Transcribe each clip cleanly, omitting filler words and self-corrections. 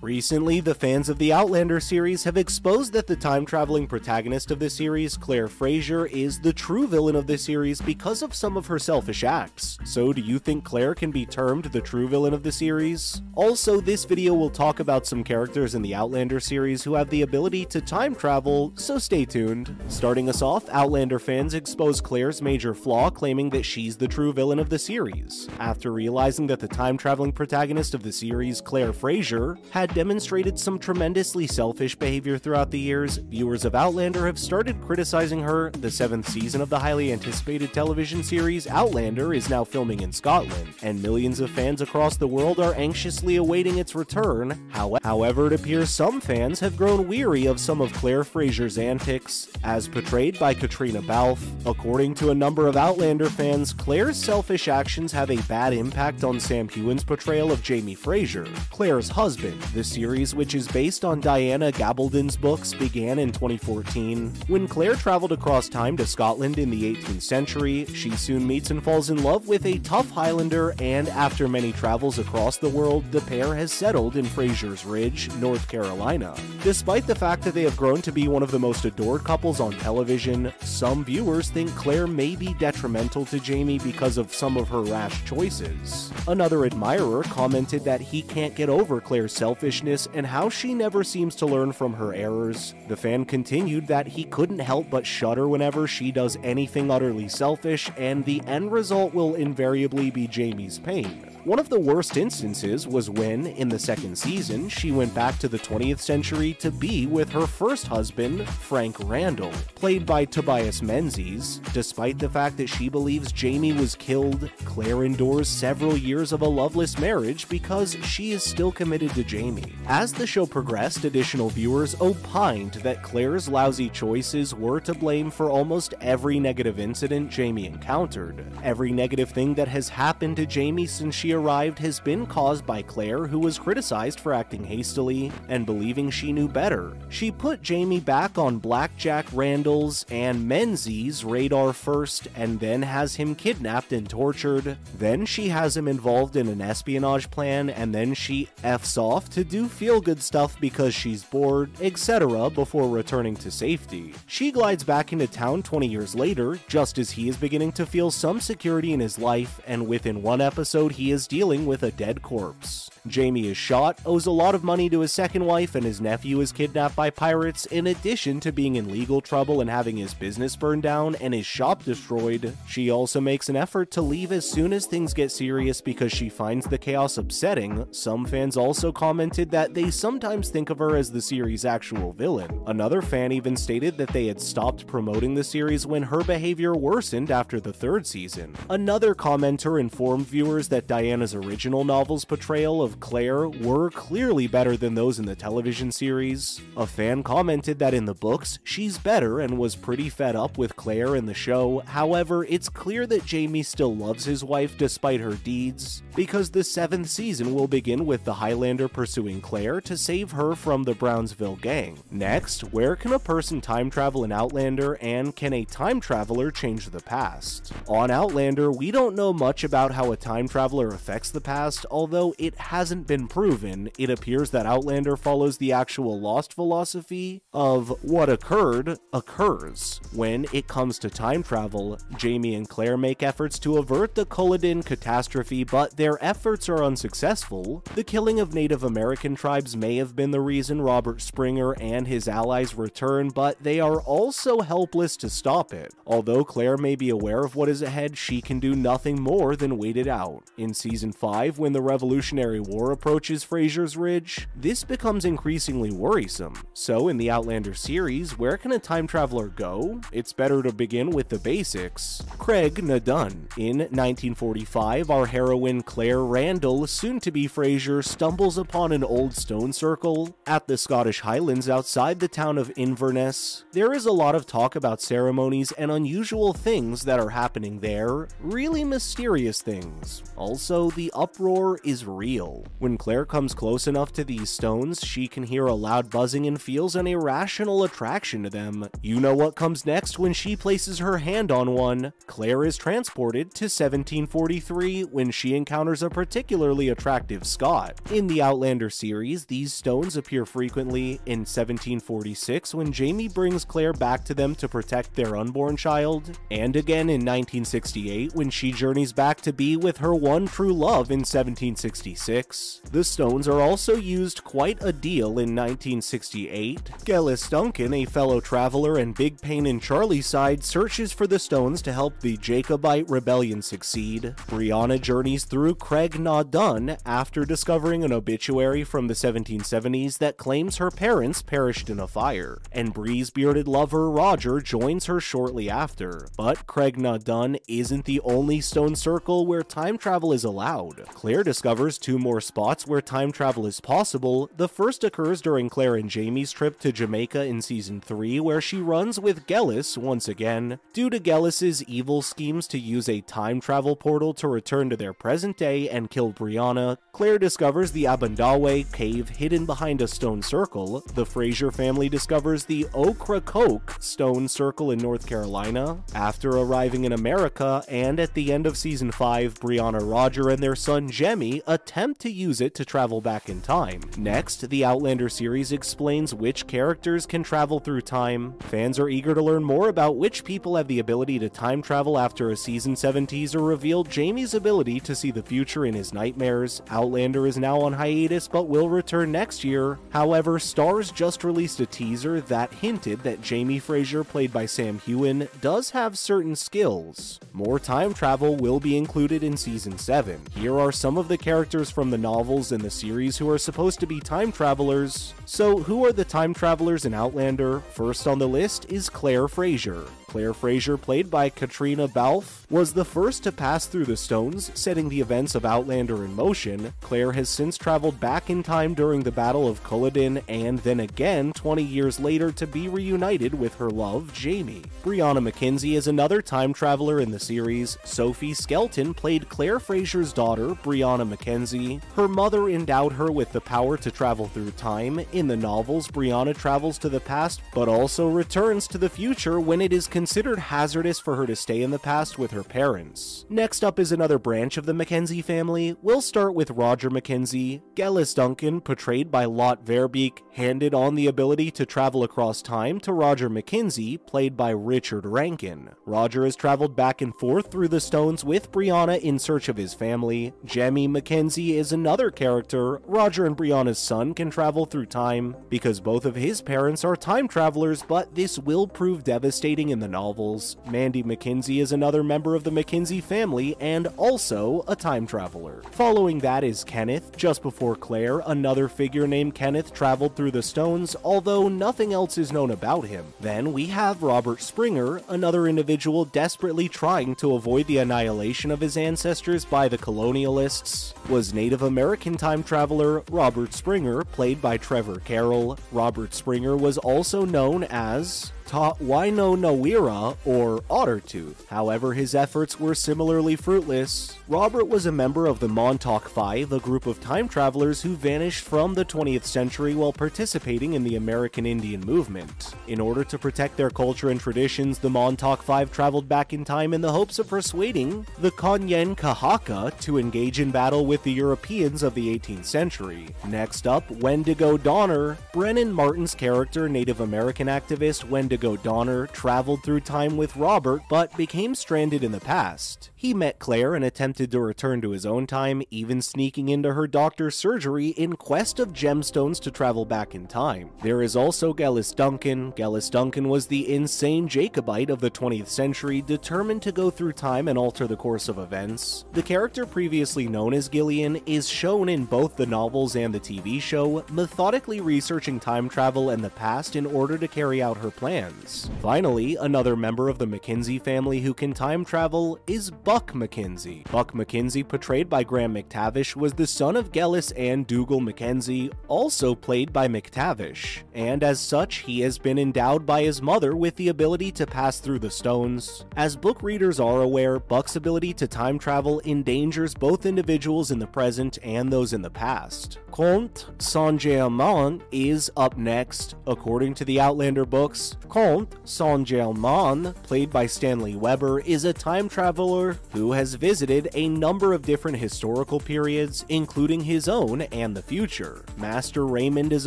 Recently, the fans of the Outlander series have exposed that the time-traveling protagonist of the series, Claire Fraser, is the true villain of the series because of some of her selfish acts. So do you think Claire can be termed the true villain of the series? Also, this video will talk about some characters in the Outlander series who have the ability to time travel, so stay tuned. Starting us off, Outlander fans expose Claire's major flaw, claiming that she's the true villain of the series. After realizing that the time-traveling protagonist of the series, Claire Fraser, had demonstrated some tremendously selfish behavior throughout the years, viewers of Outlander have started criticizing her. The 7th season of the highly anticipated television series Outlander is now filming in Scotland, and millions of fans across the world are anxiously awaiting its return. However, it appears some fans have grown weary of some of Claire Fraser's antics, as portrayed by Katrina Balfe. According to a number of Outlander fans, Claire's selfish actions have a bad impact on Sam Heughan's portrayal of Jamie Fraser, Claire's husband. The series, which is based on Diana Gabaldon's books, began in 2014. When Claire traveled across time to Scotland in the 18th century, she soon meets and falls in love with a tough Highlander, and after many travels across the world, the pair has settled in Fraser's Ridge, North Carolina. Despite the fact that they have grown to be one of the most adored couples on television, some viewers think Claire may be detrimental to Jamie because of some of her rash choices. Another admirer commented that he can't get over Claire's selfishness and how she never seems to learn from her errors. The fan continued that he couldn't help but shudder whenever she does anything utterly selfish, and the end result will invariably be Jamie's pain. One of the worst instances was when, in the 2nd season, she went back to the 20th century to be with her first husband, Frank Randall, played by Tobias Menzies. Despite the fact that she believes Jamie was killed, Claire endures several years of a loveless marriage because she is still committed to Jamie. As the show progressed, additional viewers opined that Claire's lousy choices were to blame for almost every negative incident Jamie encountered. Every negative thing that has happened to Jamie since she arrived has been caused by Claire, who was criticized for acting hastily and believing she knew better. She put Jamie back on Blackjack Randall's and Menzies' radar first, and then has him kidnapped and tortured. Then she has him involved in an espionage plan, and then she F's off to do feel-good stuff because she's bored, etc. before returning to safety. She glides back into town 20 years later, just as he is beginning to feel some security in his life, and within one episode he is dealing with a dead corpse. Jamie is shot, owes a lot of money to his second wife, and his nephew is kidnapped by pirates, in addition to being in legal trouble and having his business burned down and his shop destroyed. She also makes an effort to leave as soon as things get serious because she finds the chaos upsetting. Some fans also commented that they sometimes think of her as the series' actual villain. Another fan even stated that they had stopped promoting the series when her behavior worsened after the 3rd season. Another commenter informed viewers that Diana's original novel's portrayal of Claire were clearly better than those in the television series. A fan commented that in the books, she's better and was pretty fed up with Claire in the show. However, it's clear that Jamie still loves his wife despite her deeds, because the 7th season will begin with the Highlander pursuing Claire to save her from the Brownsville gang. Next, where can a person time travel in Outlander, and can a time traveler change the past? On Outlander, we don't know much about how a time traveler affects the past, although it hasn't been proven. It appears that Outlander follows the actual Lost philosophy of what occurred, occurs. When it comes to time travel, Jamie and Claire make efforts to avert the Culloden catastrophe, but their efforts are unsuccessful. The killing of Native American tribes may have been the reason Robert Springer and his allies return, but they are also helpless to stop it. Although Claire may be aware of what is ahead, she can do nothing more than wait it out. In Season 5, when the Revolutionary War approaches Fraser's Ridge, this becomes increasingly worrisome. So in the Outlander series, where can a time traveler go? It's better to begin with the basics. Craig Nadun. In 1945, our heroine Claire Randall, soon to be Fraser, stumbles upon an old stone circle at the Scottish Highlands outside the town of Inverness. There is a lot of talk about ceremonies and unusual things that are happening there, really mysterious things. Also, the uproar is real. show. When Claire comes close enough to these stones, she can hear a loud buzzing and feels an irrational attraction to them. You know what comes next when she places her hand on one. Claire is transported to 1743 when she encounters a particularly attractive Scot. In the Outlander series, these stones appear frequently. In 1746, when Jamie brings Claire back to them to protect their unborn child, and again in 1968 when she journeys back to be with her one true love in 1766. The stones are also used quite a deal in 1968. Gellis Duncan, a fellow traveler and big pain in Charlie's side, searches for the stones to help the Jacobite rebellion succeed. Brianna journeys through Craig na Dun after discovering an obituary from the 1770s that claims her parents perished in a fire, and Bree's bearded lover Roger joins her shortly after. But Craig na Dun isn't the only stone circle where time travel is allowed. Claire discovers two more spots where time travel is possible. The first occurs during Claire and Jamie's trip to Jamaica in season 3, where she runs with Gellis once again. Due to Gellis's evil schemes to use a time travel portal to return to their present day and kill Brianna, Claire discovers the Abandawe cave hidden behind a stone circle. The Fraser family discovers the Ocracoke stone circle in North Carolina. After arriving in America, and at the end of season 5, Brianna, Roger, and their son Jemmy attempt to use it to travel back in time. Next, the Outlander series explains which characters can travel through time. Fans are eager to learn more about which people have the ability to time travel after a season 7 teaser revealed Jamie's ability to see the future in his nightmares. Outlander is now on hiatus but will return next year. However, Starz just released a teaser that hinted that Jamie Fraser, played by Sam Heughan, does have certain skills. More time travel will be included in season 7. Here are some of the characters from the novels and the series who are supposed to be time travelers. So who are the time travelers in Outlander? First on the list is Claire Fraser. Claire Fraser, played by Katrina Balfe, was the first to pass through the stones, setting the events of Outlander in motion. Claire has since traveled back in time during the Battle of Culloden, and then again 20 years later to be reunited with her love, Jamie. Brianna McKenzie is another time traveler in the series. Sophie Skelton played Claire Fraser's daughter, Brianna McKenzie. Her mother endowed her with the power to travel through time. In the novels, Brianna travels to the past, but also returns to the future when it is considered hazardous for her to stay in the past with her parents. Next up is another branch of the McKenzie family. We'll start with Roger McKenzie. Gellis Duncan, portrayed by Lot Verbeek, handed on the ability to travel across time to Roger McKenzie, played by Richard Rankin. Roger has traveled back and forth through the stones with Brianna in search of his family. Jemmy McKenzie is another character. Roger and Brianna's son can travel through time because both of his parents are time travelers, but this will prove devastating in the novels. Mandy McKenzie is another member of the McKenzie family and also a time traveler. Following that is Kenneth. Just before Claire, another figure named Kenneth traveled through the stones, although nothing else is known about him. Then we have Robert Springer, another individual desperately trying to avoid the annihilation of his ancestors by the colonialists. Was Native American time traveler Robert Springer, played by Trevor Carroll. Robert Springer was also known as Tawainonowira, or Ottertooth. However, his efforts were similarly fruitless. Robert was a member of the Montauk Five, a group of time travelers who vanished from the 20th century while participating in the American Indian movement. In order to protect their culture and traditions, the Montauk Five traveled back in time in the hopes of persuading the Konyen Kahaka to engage in battle with the Europeans of the 18th century. Next up, Wendigo Donner. Brennan Martin's character, Native American activist Wendigo Donner, traveled through time with Robert but became stranded in the past. He met Claire and attempted to return to his own time, even sneaking into her doctor's surgery in quest of gemstones to travel back in time. There is also Gellis Duncan. Gellis Duncan was the insane Jacobite of the 20th century, determined to go through time and alter the course of events. The character previously known as Gillian is shown in both the novels and the TV show, methodically researching time travel and the past in order to carry out her plan. plans. Finally, another member of the Mackenzie family who can time travel is Buck Mackenzie. Buck Mackenzie, portrayed by Graham McTavish, was the son of Gellis and Dougal Mackenzie, also played by McTavish, and as such, he has been endowed by his mother with the ability to pass through the stones. As book readers are aware, Buck's ability to time travel endangers both individuals in the present and those in the past. Comte Saint-Germain is up next. According to the Outlander books, Comte Saint-Germain, played by Stanley Weber, is a time traveler who has visited a number of different historical periods, including his own and the future. Master Raymond is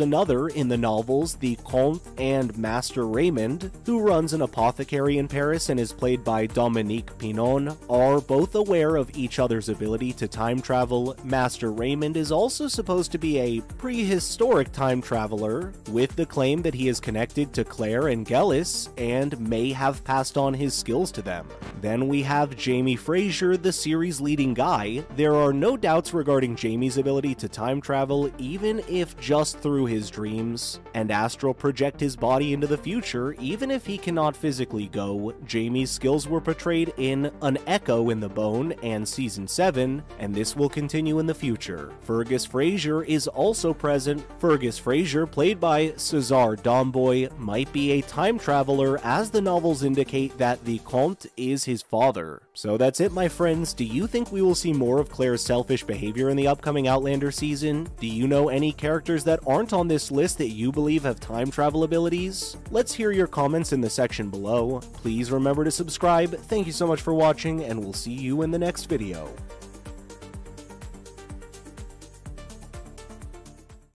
another in the novels. The Comte and Master Raymond, who runs an apothecary in Paris and is played by Dominique Pinon, are both aware of each other's ability to time travel. Master Raymond is also supposed to be a prehistoric time traveler, with the claim that he is connected to Claire and Gellis and may have passed on his skills to them. Then we have Jamie Fraser, the series' leading guy. There are no doubts regarding Jamie's ability to time travel, even if just through his dreams, and astral project his body into the future, even if he cannot physically go. Jamie's skills were portrayed in An Echo in the Bone and Season 7, and this will continue in the future. Fergus Fraser is also present. Fergus Fraser, played by Cesar Domboy, might be a time traveler, as the novels indicate that the Comte is his father. So that's it, my friends. Do you think we will see more of Claire's selfish behavior in the upcoming Outlander season? Do you know any characters that aren't on this list that you believe have time travel abilities? Let's hear your comments in the section below. Please remember to subscribe. Thank you so much for watching, and we'll see you in the next video.